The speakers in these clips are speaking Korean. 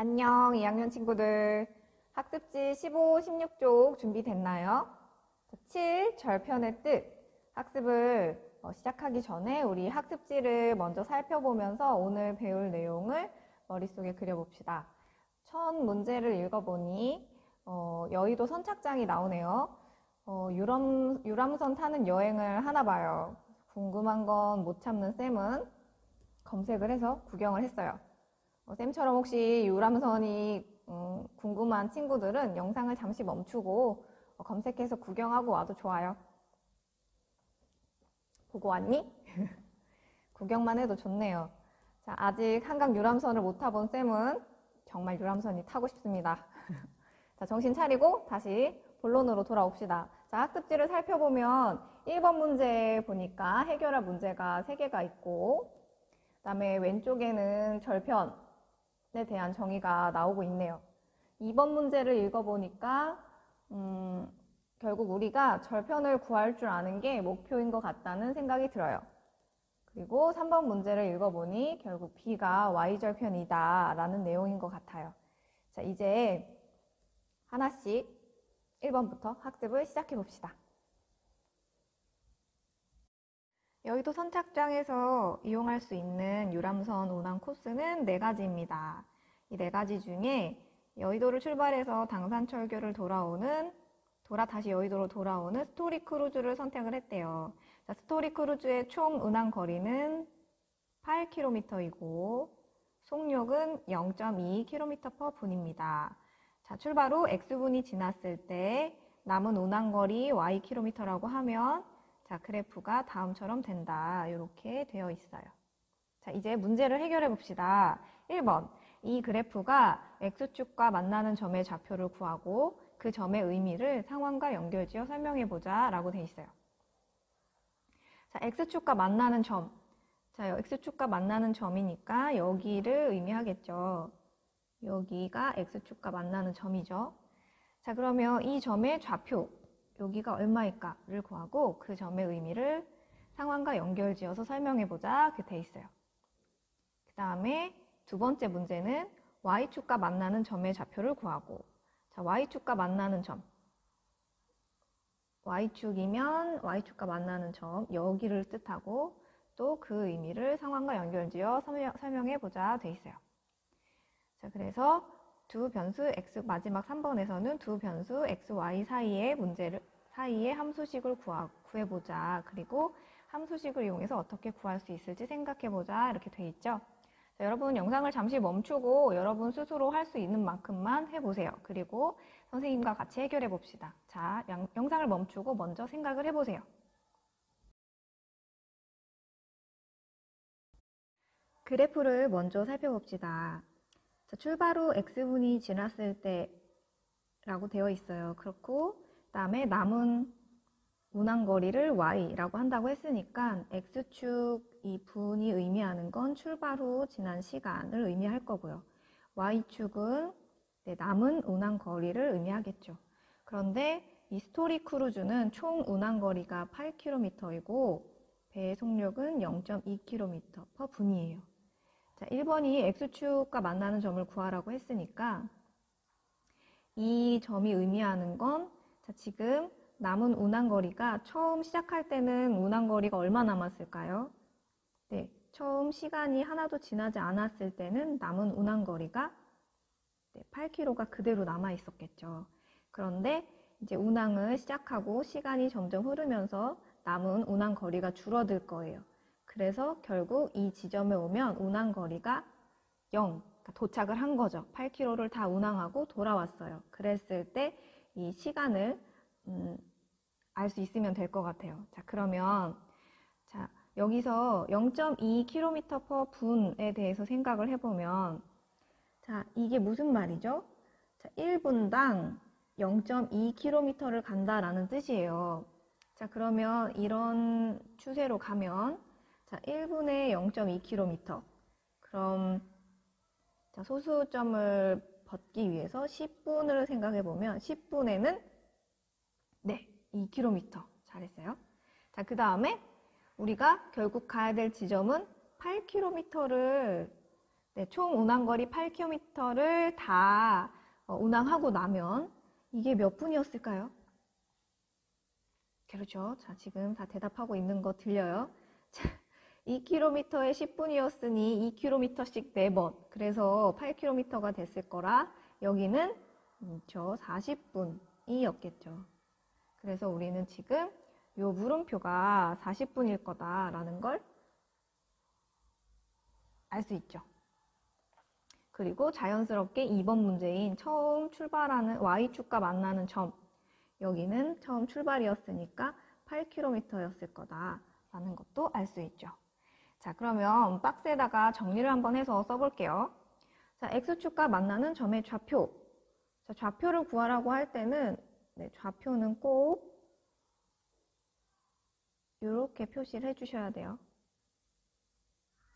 안녕, 2학년 친구들. 학습지 15, 16쪽 준비됐나요? 7, 절편의 뜻. 학습을 시작하기 전에 우리 학습지를 먼저 살펴보면서 오늘 배울 내용을 머릿속에 그려봅시다. 첫 문제를 읽어보니 여의도 선착장이 나오네요. 유람선 타는 여행을 하나 봐요. 궁금한 건 못 참는 쌤은 검색을 해서 구경을 했어요. 쌤처럼 혹시 유람선이 궁금한 친구들은 영상을 잠시 멈추고 검색해서 구경하고 와도 좋아요. 보고 왔니? 구경만 해도 좋네요. 자, 아직 한강 유람선을 못 타본 쌤은 정말 유람선이 타고 싶습니다. 자, 정신 차리고 다시 본론으로 돌아옵시다. 자, 학습지를 살펴보면 1번 문제 보니까 해결할 문제가 3개가 있고, 그 다음에 왼쪽에는 절편에 대한 정의가 나오고 있네요. 2번 문제를 읽어보니까 결국 우리가 절편을 구할 줄 아는 게 목표인 것 같다는 생각이 들어요. 그리고 3번 문제를 읽어보니 결국 B가 Y절편이다 라는 내용인 것 같아요. 자, 이제 하나씩 1번부터 학습을 시작해 봅시다. 여의도 선착장에서 이용할 수 있는 유람선 운항 코스는 4가지입니다. 이 4가지 중에 여의도를 출발해서 당산철교를 다시 여의도로 돌아오는 스토리 크루즈를 선택을 했대요. 자, 스토리 크루즈의 총 운항 거리는 8km이고 속력은 0.2km/분입니다. 자, 출발 후 X분이 지났을 때 남은 운항거리 Ykm라고 하면 자, 그래프가 다음처럼 된다. 이렇게 되어 있어요. 자, 이제 문제를 해결해 봅시다. 1번. 이 그래프가 X축과 만나는 점의 좌표를 구하고 그 점의 의미를 상황과 연결지어 설명해 보자 라고 되어 있어요. 자, X축과 만나는 점. 자, X축과 만나는 점이니까 여기를 의미하겠죠. 여기가 X축과 만나는 점이죠. 자, 그러면 이 점의 좌표, 여기가 얼마일까를 구하고 그 점의 의미를 상황과 연결지어서 설명해보자 이렇게 돼 있어요. 그 다음에 두 번째 문제는 Y축과 만나는 점의 좌표를 구하고 자, Y축과 만나는 점 Y축이면 Y축과 만나는 점 여기를 뜻하고 또 그 의미를 상황과 연결지어 설명해보자 돼 있어요. 자, 그래서 두 변수 x 마지막 3번에서는 두 변수 x, y 사이의 함수식을 구해보자. 그리고 함수식을 이용해서 어떻게 구할 수 있을지 생각해보자. 이렇게 돼 있죠. 자, 여러분 영상을 잠시 멈추고 여러분 스스로 할 수 있는 만큼만 해보세요. 그리고 선생님과 같이 해결해 봅시다. 자, 영상을 멈추고 먼저 생각을 해보세요. 그래프를 먼저 살펴봅시다. 자, 출발 후 X분이 지났을 때 라고 되어 있어요. 그렇고 그 다음에 남은 운항거리를 Y라고 한다고 했으니까 X축 이 분이 의미하는 건 출발 후 지난 시간을 의미할 거고요. Y축은 남은 운항거리를 의미하겠죠. 그런데 이 스토리 크루즈는 총 운항거리가 8km이고 배의 속력은 0.2km/분이에요. 자, 1번이 X축과 만나는 점을 구하라고 했으니까 이 점이 의미하는 건 자, 지금 남은 운항거리가 처음 시작할 때는 운항거리가 얼마 남았을까요? 네, 처음 시간이 하나도 지나지 않았을 때는 남은 운항거리가 8km가 그대로 남아 있었겠죠. 그런데 이제 운항을 시작하고 시간이 점점 흐르면서 남은 운항거리가 줄어들 거예요. 그래서 결국 이 지점에 오면 운항거리가 0, 그러니까 도착을 한 거죠. 8km를 다 운항하고 돌아왔어요. 그랬을 때 이 시간을 알 수 있으면 될 것 같아요. 자, 그러면 자, 여기서 0.2km/분에 대해서 생각을 해보면 자, 이게 무슨 말이죠? 자, 1분당 0.2km를 간다라는 뜻이에요. 자, 그러면 이런 추세로 가면 자, 1분에 0.2km. 그럼 자, 소수점을 벗기 위해서 10분을 생각해 보면 10분에는 네, 2km. 잘했어요. 자, 그 다음에 우리가 결국 가야 될 지점은 8km를 네, 총 운항거리 8km를 다 운항하고 나면 이게 몇 분이었을까요? 그렇죠. 자, 지금 다 대답하고 있는 거 들려요? 2km에 10분이었으니 2km씩 4번. 그래서 8km가 됐을 거라 여기는 저 40분이었겠죠. 그래서 우리는 지금 요 물음표가 40분일 거다라는 걸 알 수 있죠. 그리고 자연스럽게 2번 문제인 처음 출발하는 Y축과 만나는 점, 여기는 처음 출발이었으니까 8km였을 거다라는 것도 알 수 있죠. 자, 그러면 박스에다가 정리를 한번 해서 써볼게요. 자, X축과 만나는 점의 좌표. 자, 좌표를 구하라고 할 때는 네, 좌표는 꼭 이렇게 표시를 해주셔야 돼요.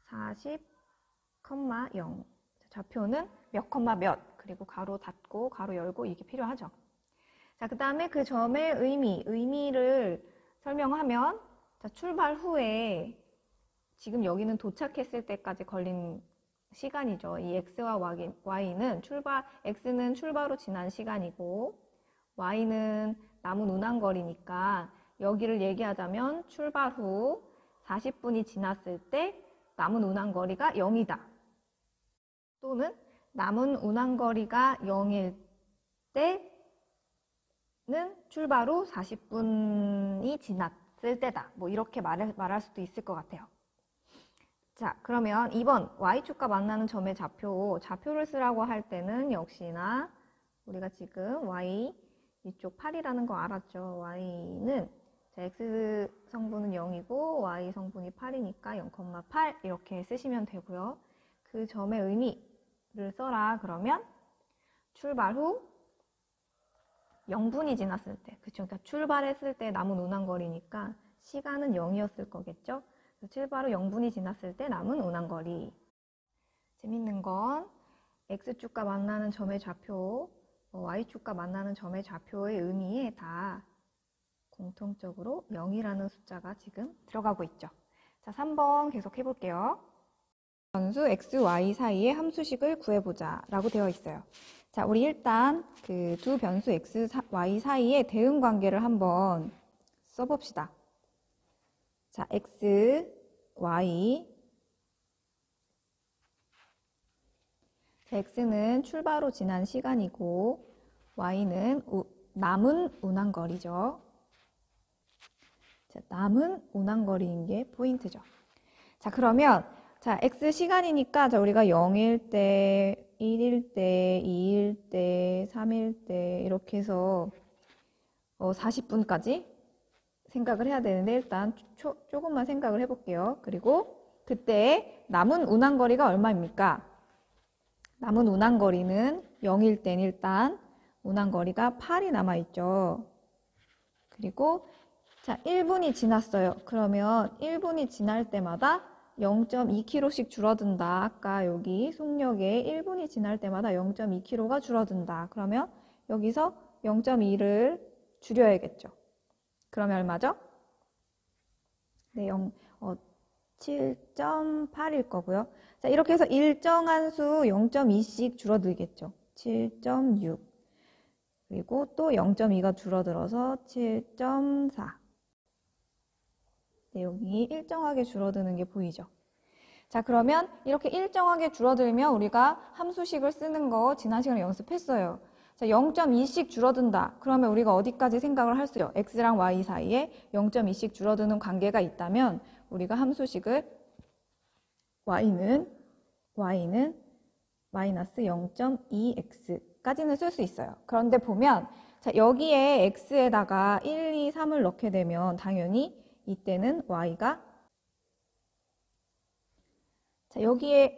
40,0. 좌표는 몇 컴마 몇, 그리고 가로 닫고 가로 열고 이게 필요하죠. 자, 그 다음에 그 점의 의미를 설명하면 자, 출발 후에 지금 여기는 도착했을 때까지 걸린 시간이죠. 이 X와 Y는 X는 출발 후 지난 시간이고 Y는 남은 운항거리니까 여기를 얘기하자면 출발 후 40분이 지났을 때 남은 운항거리가 0이다. 또는 남은 운항거리가 0일 때는 출발 후 40분이 지났을 때다. 뭐 이렇게 말할 수도 있을 것 같아요. 자, 그러면 2번 Y축과 만나는 점의 좌표를 쓰라고 할 때는 역시나 우리가 지금 Y 이쪽 8이라는 거 알았죠. Y는 X 성분은 0이고 Y 성분이 8이니까 0,8 이렇게 쓰시면 되고요. 그 점의 의미를 써라 그러면 출발 후 0분이 지났을 때, 그쵸? 그러니까 출발했을 때 남은 운항거리니까 시간은 0이었을 거겠죠? 출발 후 0분이 지났을 때 남은 운항거리. 재밌는 건 X축과 만나는 점의 좌표, Y축과 만나는 점의 좌표의 의미에 다 공통적으로 0이라는 숫자가 지금 들어가고 있죠. 자, 3번 계속 해볼게요. 변수 x, y 사이의 함수식을 구해보자 라고 되어 있어요. 자, 우리 일단 그 두 변수 x, y 사이의 대응 관계를 한번 써봅시다. 자, x, y. 자, x는 출발 후 지난 시간이고 y는 남은 운항거리죠. 자, 남은 운항거리인 게 포인트죠. 자, 그러면 자, x 시간이니까 자, 우리가 0일 때, 1일 때, 2일 때, 3일 때 이렇게 해서 40분까지 생각을 해야 되는데 일단 조금만 생각을 해볼게요. 그리고 그때 남은 운항거리가 얼마입니까? 남은 운항거리는 0일 땐 일단 운항거리가 8이 남아있죠. 그리고 자, 1분이 지났어요. 그러면 1분이 지날 때마다 0.2km씩 줄어든다. 아까 여기 속력에 1분이 지날 때마다 0.2km가 줄어든다. 그러면 여기서 0.2를 줄여야겠죠. 그러면 얼마죠? 네, 7.8일 거고요. 자, 이렇게 해서 일정한 수 0.2씩 줄어들겠죠. 7.6. 그리고 또 0.2가 줄어들어서 7.4. 네, 여기 일정하게 줄어드는 게 보이죠? 자, 그러면 이렇게 일정하게 줄어들면 우리가 함수식을 쓰는 거 지난 시간에 연습했어요. 자, 0.2씩 줄어든다. 그러면 우리가 어디까지 생각을 할 수 있어요? x랑 y 사이에 0.2씩 줄어드는 관계가 있다면 우리가 함수식을 y는 마이너스 0.2x까지는 쓸 수 있어요. 그런데 보면 자, 여기에 x에다가 1, 2, 3을 넣게 되면 당연히 이때는 y가 자, 여기에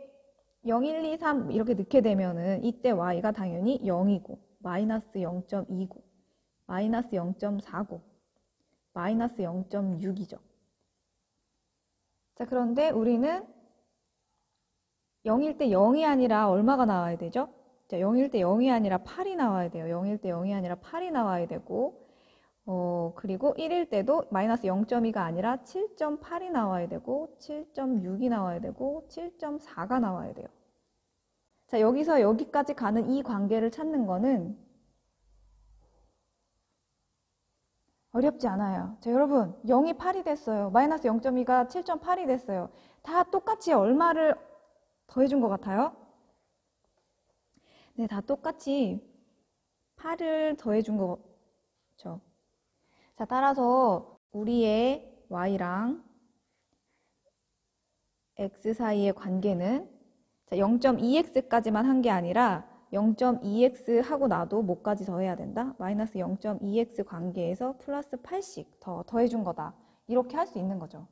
0, 1, 2, 3 이렇게 넣게 되면은 이때 y가 당연히 0이고 마이너스 0.29, 마이너스 0.49, 마이너스 0.6이죠. 자, 그런데 우리는 0일 때 0이 아니라 얼마가 나와야 되죠? 자, 0일 때 0이 아니라 8이 나와야 돼요. 0일 때 0이 아니라 8이 나와야 되고 그리고 1일 때도 마이너스 0.2가 아니라 7.8이 나와야 되고 7.6이 나와야 되고 7.4가 나와야 돼요. 자, 여기서 여기까지 가는 이 관계를 찾는 거는 어렵지 않아요. 자, 여러분, 0이 8이 됐어요. 마이너스 0.2가 7.8이 됐어요. 다 똑같이 얼마를 더해준 것 같아요? 네, 다 똑같이 8을 더해준 거죠. 자, 따라서 우리의 y랑 x 사이의 관계는 0.2x까지만 한 게 아니라 0.2x 하고 나도 뭐까지 더해야 된다? 마이너스 0.2x 관계에서 플러스 8씩 더해준 거다. 이렇게 할 수 있는 거죠.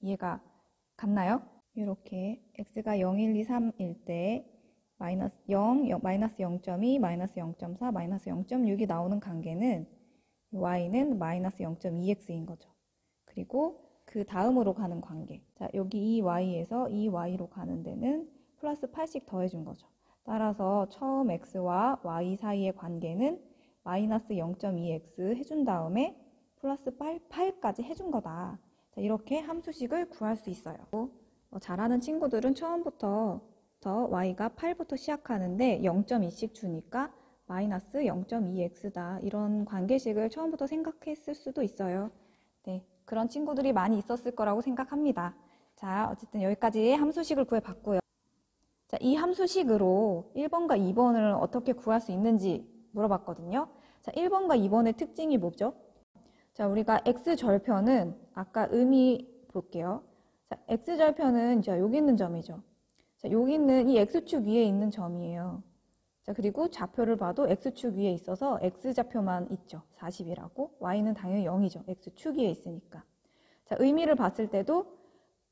이해가 갔나요? 이렇게 x가 0, 1, 2, 3일 때 마이너스 0, 마이너스 0.2, 마이너스 0.4, 마이너스 0.6이 나오는 관계는 y는 마이너스 0.2x인 거죠. 그리고 그 다음으로 가는 관계. 자, 여기 이 y에서 이 y로 가는 데는 플러스 8씩 더해준 거죠. 따라서 처음 x와 y 사이의 관계는 마이너스 0.2x 해준 다음에 플러스 8까지 해준 거다. 자, 이렇게 함수식을 구할 수 있어요. 잘하는 친구들은 처음부터 y가 8부터 시작하는데 0.2씩 주니까 마이너스 0.2x다. 이런 관계식을 처음부터 생각했을 수도 있어요. 네, 그런 친구들이 많이 있었을 거라고 생각합니다. 자, 어쨌든 여기까지 함수식을 구해봤고요. 자, 이 함수식으로 1번과 2번을 어떻게 구할 수 있는지 물어봤거든요. 자, 1번과 2번의 특징이 뭐죠? 자, 우리가 x절편은 아까 의미 볼게요. 자, x절편은 여기 있는 점이죠. 자, 여기 있는 이 x축 위에 있는 점이에요. 자, 그리고 좌표를 봐도 x축 위에 있어서 x좌표만 있죠. 40이라고. y는 당연히 0이죠. x축 위에 있으니까. 자, 의미를 봤을 때도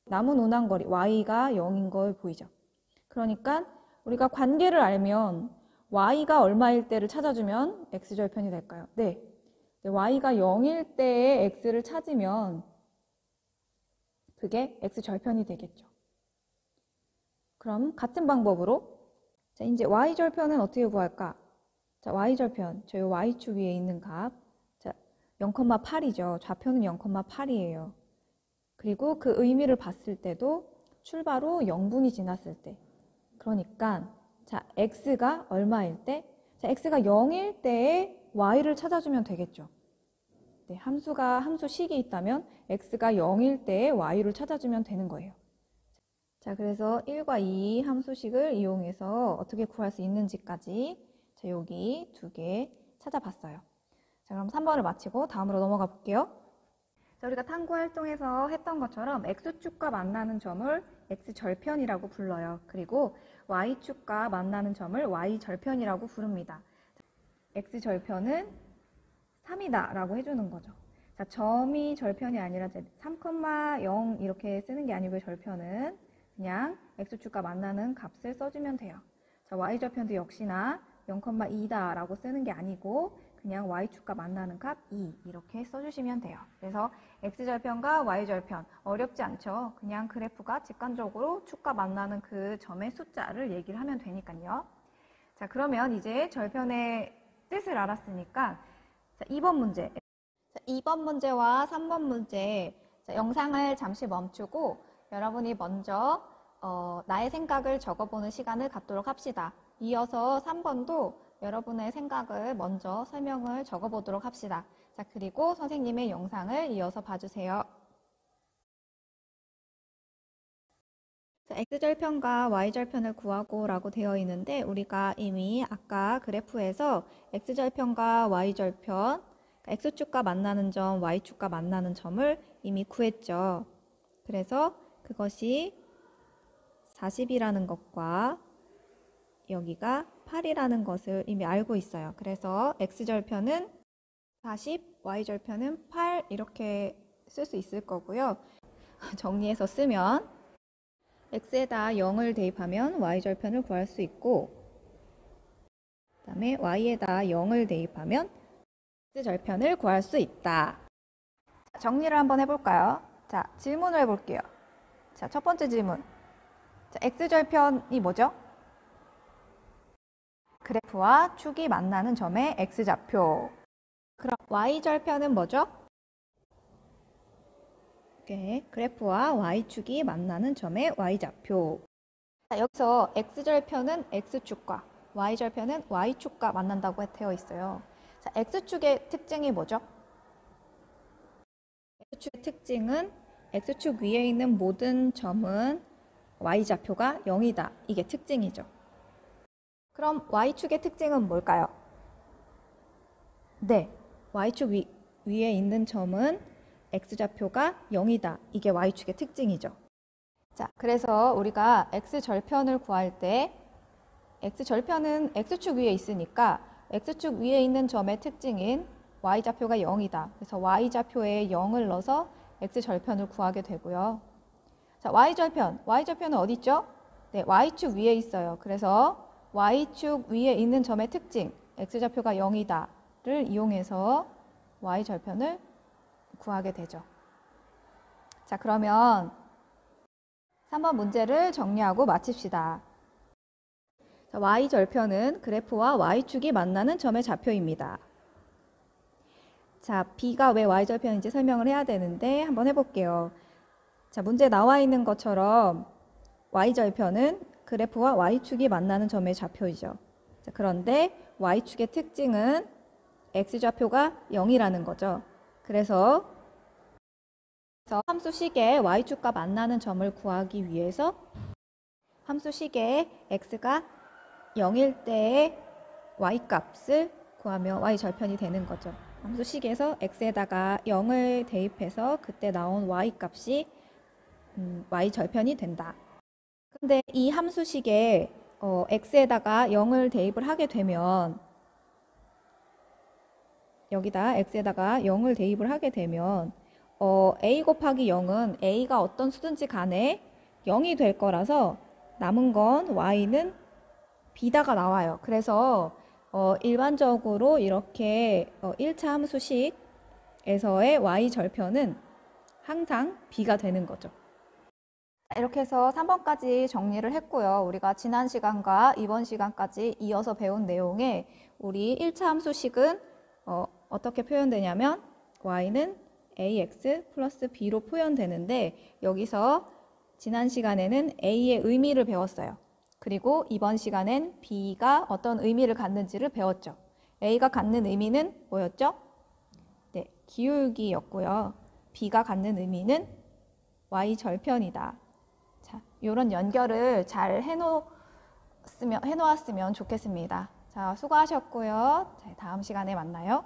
남은 운항거리 y가 0인 걸 보이죠. 그러니까 우리가 관계를 알면 y가 얼마일 때를 찾아주면 x절편이 될까요? 네. y가 0일 때의 x를 찾으면 그게 x절편이 되겠죠. 그럼 같은 방법으로 자, 이제 y절편은 어떻게 구할까? 자, y절편, 저 요 y축 위에 있는 값, 자, 0,8이죠. 좌표는 0,8이에요. 그리고 그 의미를 봤을 때도 출발 후 0분이 지났을 때, 그러니까 자, x가 얼마일 때? 자, x가 0일 때에 y를 찾아주면 되겠죠. 네, 함수식이 있다면 x가 0일 때에 y를 찾아주면 되는 거예요. 자, 그래서 1과 2 함수식을 이용해서 어떻게 구할 수 있는지까지 자, 여기 두 개 찾아봤어요. 자, 그럼 3번을 마치고 다음으로 넘어가 볼게요. 자, 우리가 탐구 활동에서 했던 것처럼 x축과 만나는 점을 x절편이라고 불러요. 그리고 y축과 만나는 점을 y절편이라고 부릅니다. x절편은 3이다 라고 해주는 거죠. 자, 점이 절편이 아니라 3,0 이렇게 쓰는 게 아니고요. 절편은 그냥 x축과 만나는 값을 써주면 돼요. 자, y절편도 역시나 0,2다 라고 쓰는 게 아니고 그냥 y축과 만나는 값 2 이렇게 써주시면 돼요. 그래서 x절편과 y절편 어렵지 않죠? 그냥 그래프가 직관적으로 축과 만나는 그 점의 숫자를 얘기를 하면 되니까요. 자, 그러면 이제 절편의 뜻을 알았으니까 자, 2번 문제. 자, 2번 문제와 3번 문제 자, 영상을 잠시 멈추고 여러분이 먼저 나의 생각을 적어보는 시간을 갖도록 합시다. 이어서 3번도 여러분의 생각을 먼저 설명을 적어보도록 합시다. 자, 그리고 선생님의 영상을 이어서 봐주세요. 자, x절편과 y절편을 구하고 라고 되어 있는데 우리가 이미 아까 그래프에서 x절편과 y절편, x축과 만나는 점, y축과 만나는 점을 이미 구했죠. 그래서 그것이 40이라는 것과 여기가 8이라는 것을 이미 알고 있어요. 그래서 x절편은 40, y절편은 8 이렇게 쓸 수 있을 거고요. 정리해서 쓰면 x에다 0을 대입하면 y절편을 구할 수 있고 그 다음에 y에다 0을 대입하면 x절편을 구할 수 있다. 자, 정리를 한번 해볼까요? 자, 질문을 해볼게요. 자, 첫 번째 질문. 자, x절편이 뭐죠? 그래프와 축이 만나는 점의 x좌표. 그럼 y절편은 뭐죠? 그래프와 y축이 만나는 점의 y좌표. 자, 여기서 x절편은 x축과 y절편은 y축과 만난다고 되어 있어요. 자, x축의 특징이 뭐죠? x축의 특징은 x축 위에 있는 모든 점은 y좌표가 0이다. 이게 특징이죠. 그럼 y축의 특징은 뭘까요? 네, y축 위에 있는 점은 x좌표가 0이다. 이게 y축의 특징이죠. 자, 그래서 우리가 x절편을 구할 때 x절편은 x축 위에 있으니까 x축 위에 있는 점의 특징인 y좌표가 0이다. 그래서 y좌표에 0을 넣어서 x절편을 구하게 되고요. 자, y절편은 어디 있죠? 네, y축 위에 있어요. 그래서 y축 위에 있는 점의 특징, x좌표가 0이다를 이용해서 y절편을 구하게 되죠. 자, 그러면 3번 문제를 정리하고 마칩시다. 자, y절편은 그래프와 y축이 만나는 점의 좌표입니다. 자, b가 왜 y절편인지 설명을 해야 되는데 한번 해볼게요. 자, 문제 나와 있는 것처럼 y절편은 그래프와 y축이 만나는 점의 좌표이죠. 자, 그런데 y축의 특징은 x좌표가 0이라는 거죠. 그래서 함수식의 y축과 만나는 점을 구하기 위해서 함수식의 x가 0일 때의 y값을 구하면 y절편이 되는 거죠. 함수식에서 x에다가 0을 대입해서 그때 나온 y값이 y절편이 된다. 근데 이 함수식에 x에다가 0을 대입을 하게 되면 여기다 x에다가 0을 대입을 하게 되면 a 곱하기 0은 a가 어떤 수든지 간에 0이 될 거라서 남은 건 y는 b다가 나와요. 그래서 일반적으로 이렇게 1차 함수식에서의 y절편은 항상 b가 되는 거죠. 이렇게 해서 3번까지 정리를 했고요. 우리가 지난 시간과 이번 시간까지 이어서 배운 내용에 우리 1차 함수식은 어떻게 표현되냐면 y는 ax 플러스 b로 표현되는데 여기서 지난 시간에는 a의 의미를 배웠어요. 그리고 이번 시간엔 b가 어떤 의미를 갖는지를 배웠죠. a가 갖는 의미는 뭐였죠? 네, 기울기였고요. b가 갖는 의미는 y절편이다. 자, 이런 연결을 잘 해놓았으면 좋겠습니다. 자, 수고하셨고요. 자, 다음 시간에 만나요.